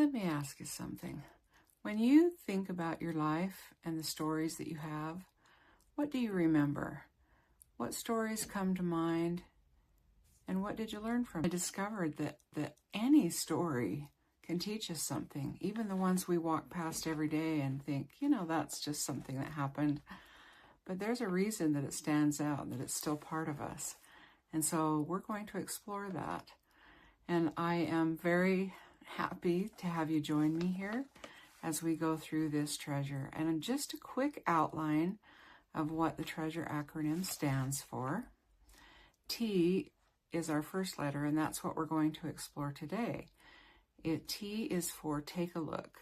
Let me ask you something. When you think about your life and the stories that you have, what do you remember? What stories come to mind? And what did you learn from it? I discovered that any story can teach us something, even the ones we walk past every day and think, that's just something that happened. But there's a reason that it stands out, that it's still part of us. And so we're going to explore that. And I am very happy to have you join me here as we go through this treasure. And just a quick outline of what the treasure acronym stands for. T is our first letter, and that's what we're going to explore today. T is for take a look.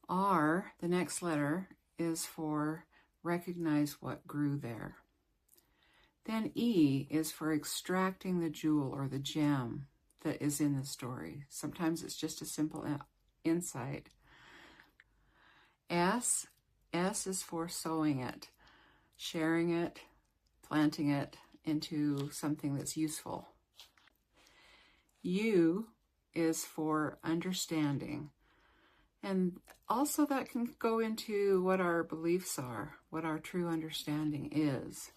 R, the next letter, is for recognize what grew there. Then E is for extracting the jewel or the gem that is in the story. Sometimes it's just a simple insight. S is for sowing it, sharing it, planting it into something that's useful. U is for understanding. And also that can go into what our beliefs are, what our true understanding is.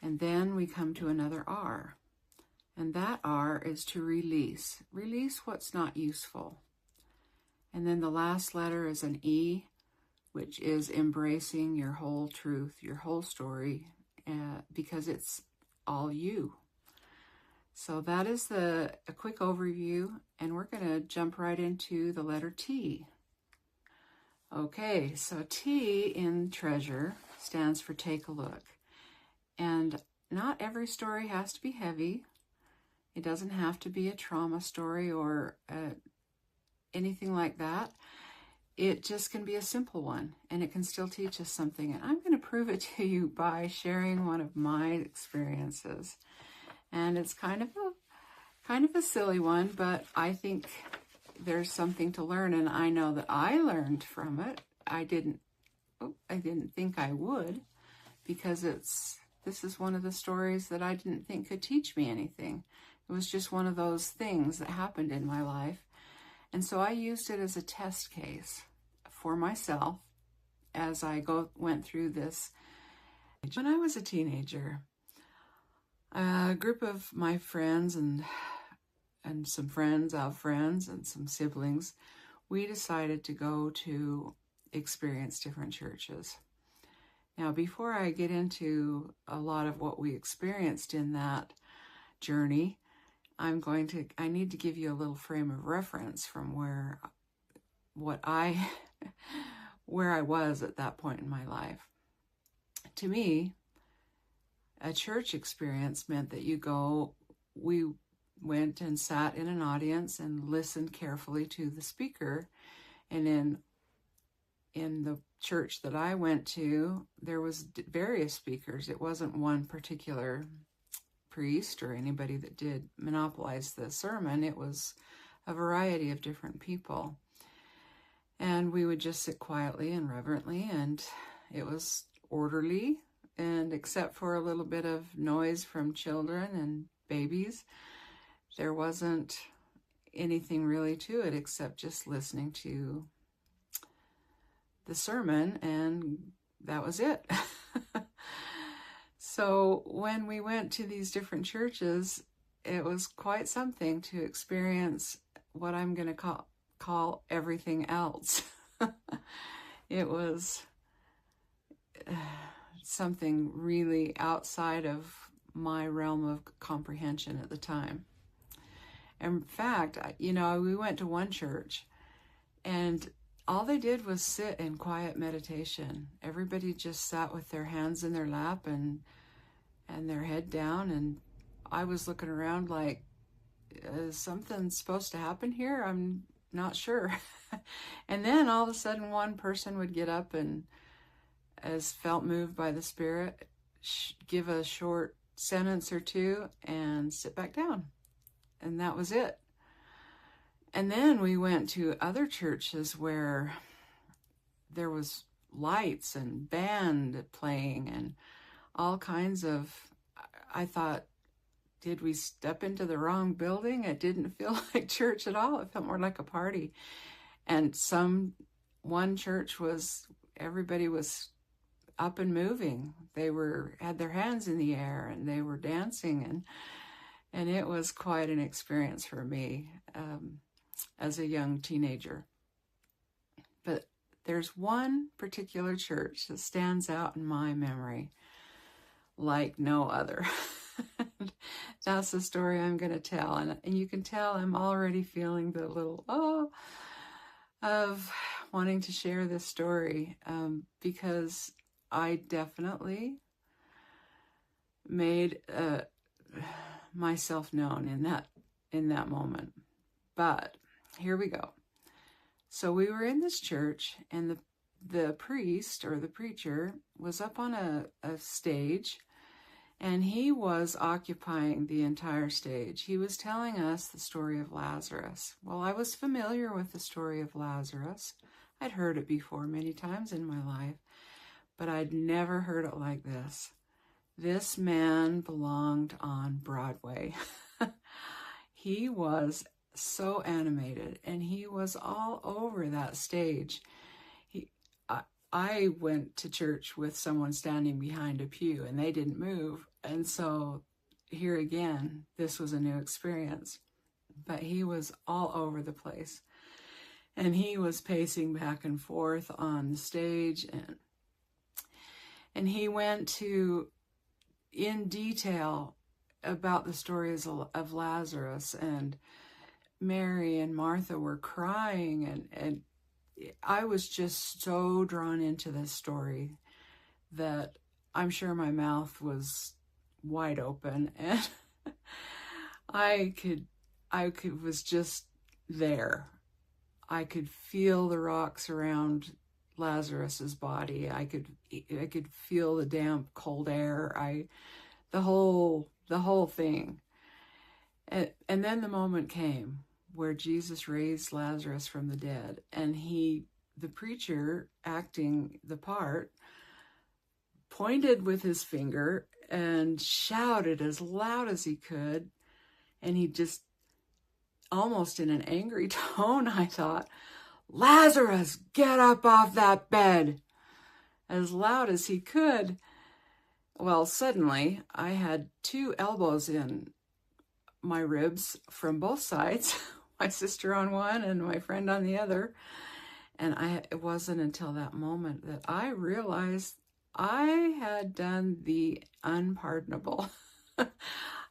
And then we come to another R. And that R is to release. Release what's not useful. And then the last letter is an E, which is embracing your whole truth, your whole story, because it's all you. So that is a quick overview, and we're going to jump right into the letter T. Okay, so T in treasure stands for take a look. And not every story has to be heavy. It doesn't have to be a trauma story or anything like that. It just can be a simple one, and it can still teach us something. And I'm going to prove it to you by sharing one of my experiences. And it's kind of a silly one, but I think there's something to learn, and I know that I learned from it. I didn't think I would, because this is one of the stories that I didn't think could teach me anything. It was just one of those things that happened in my life. And so I used it as a test case for myself as I went through this. When I was a teenager, a group of my friends and some friends of friends and some siblings, we decided to go to experience different churches. Now, before I get into a lot of what we experienced in that journey, I need to give you a little frame of reference from where I was at that point in my life. To me, a church experience meant that we went and sat in an audience and listened carefully to the speaker. And in the church that I went to, there was various speakers. It wasn't one particular priest or anybody that did monopolize the sermon. It was a variety of different people. And we would just sit quietly and reverently, and it was orderly. And except for a little bit of noise from children and babies, there wasn't anything really to it except just listening to the sermon, and that was it. So when we went to these different churches, it was quite something to experience what I'm going to call everything else. It was something really outside of my realm of comprehension at the time. In fact, we went to one church, and all they did was sit in quiet meditation. Everybody just sat with their hands in their lap and their head down, and I was looking around like, is something supposed to happen here? I'm not sure. And then all of a sudden one person would get up and, as felt moved by the Spirit, give a short sentence or two and sit back down. And that was it. And then we went to other churches where there was lights and band playing and all kinds of, I thought, did we step into the wrong building? It didn't feel like church at all. It felt more like a party. And one church everybody was up and moving. They had their hands in the air and they were dancing, and it was quite an experience for me as a young teenager. But there's one particular church that stands out in my memory like no other. That's the story I'm going to tell. And you can tell I'm already feeling the little, of wanting to share this story because I definitely made myself known in that moment. But here we go. So we were in this church, and the priest or the preacher was up on a stage, and he was occupying the entire stage. He was telling us the story of Lazarus. Well, I was familiar with the story of Lazarus. I'd heard it before many times in my life, but I'd never heard it like this. This man belonged on Broadway. He was so animated, and he was all over that stage. I went to church with someone standing behind a pew, and they didn't move. And so here again, this was a new experience. But he was all over the place. And he was pacing back and forth on the stage. And he went in detail about the stories of Lazarus, and Mary and Martha were crying, and I was just so drawn into this story that I'm sure my mouth was wide open, and I was just there. I could feel the rocks around Lazarus's body. I could feel the damp, cold air. The whole thing. And then the moment came where Jesus raised Lazarus from the dead, and the preacher acting the part, pointed with his finger and shouted as loud as he could, and he just, almost in an angry tone, I thought, "Lazarus, get up off that bed," as loud as he could. Well, suddenly I had 2 elbows in my ribs from both sides, my sister on one and my friend on the other. And it wasn't until that moment that I realized I had done the unpardonable.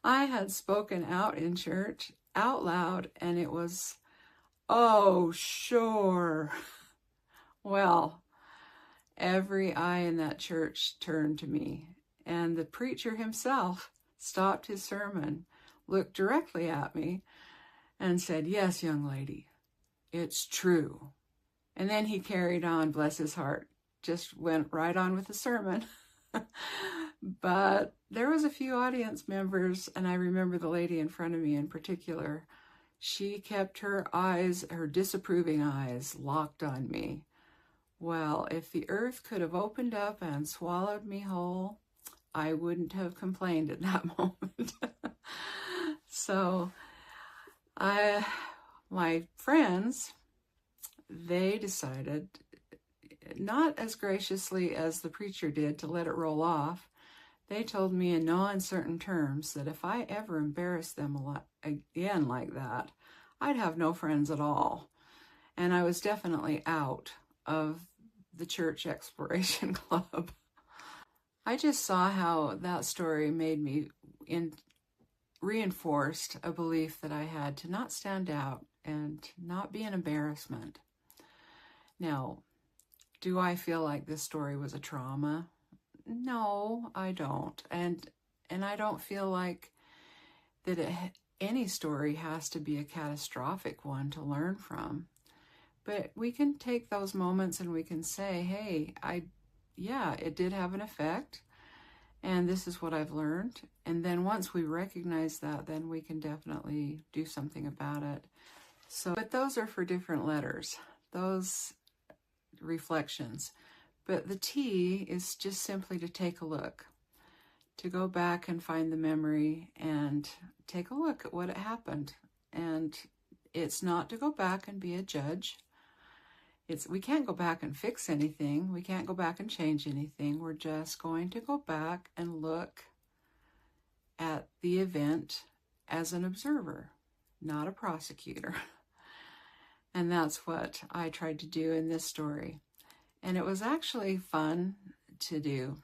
I had spoken out in church, out loud, and it was, "Oh, sure." Well, every eye in that church turned to me, and the preacher himself stopped his sermon, looked directly at me, and said, "Yes, young lady, it's true." And then he carried on, bless his heart, just went right on with the sermon. But there was a few audience members, and I remember the lady in front of me in particular. She kept her disapproving eyes, locked on me. Well, if the earth could have opened up and swallowed me whole, I wouldn't have complained at that moment. So my friends, they decided, not as graciously as the preacher did, to let it roll off. They told me in no uncertain terms that if I ever embarrassed them again like that, I'd have no friends at all. And I was definitely out of the church exploration club. I just saw how that story made me reinforced a belief that I had to not stand out and not be an embarrassment. Now, do I feel like this story was a trauma? No, I don't. And I don't feel like that any story has to be a catastrophic one to learn from. But we can take those moments and we can say, hey, it did have an effect, and this is what I've learned. And then once we recognize that, then we can definitely do something about it. But those are for different letters, those reflections. But the T is just simply to take a look. to go back and find the memory and take a look at what had happened. And it's not to go back and be a judge. We can't go back and fix anything. We can't go back and change anything. We're just going to go back and look at the event as an observer, not a prosecutor. And that's what I tried to do in this story. And it was actually fun to do.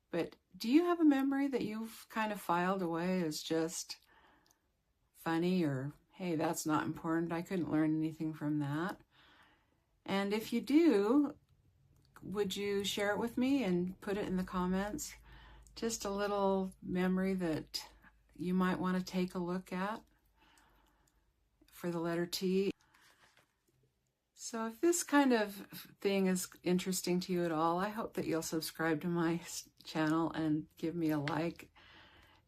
But do you have a memory that you've kind of filed away as just funny, or, hey, that's not important, I couldn't learn anything from that? And if you do, would you share it with me and put it in the comments? Just a little memory that you might want to take a look at for the letter T. So if this kind of thing is interesting to you at all, I hope that you'll subscribe to my channel and give me a like.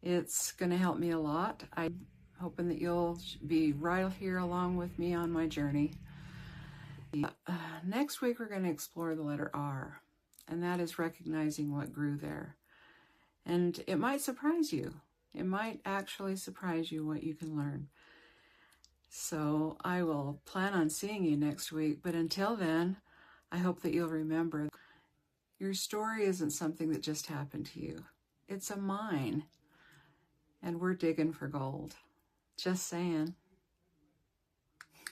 It's going to help me a lot. I'm hoping that you'll be right here along with me on my journey. Next week, we're going to explore the letter R, and that is recognizing what grew there. And it might surprise you. It might actually surprise you what you can learn. So I will plan on seeing you next week, but until then, I hope that you'll remember your story isn't something that just happened to you. It's a mine, and we're digging for gold. Just saying.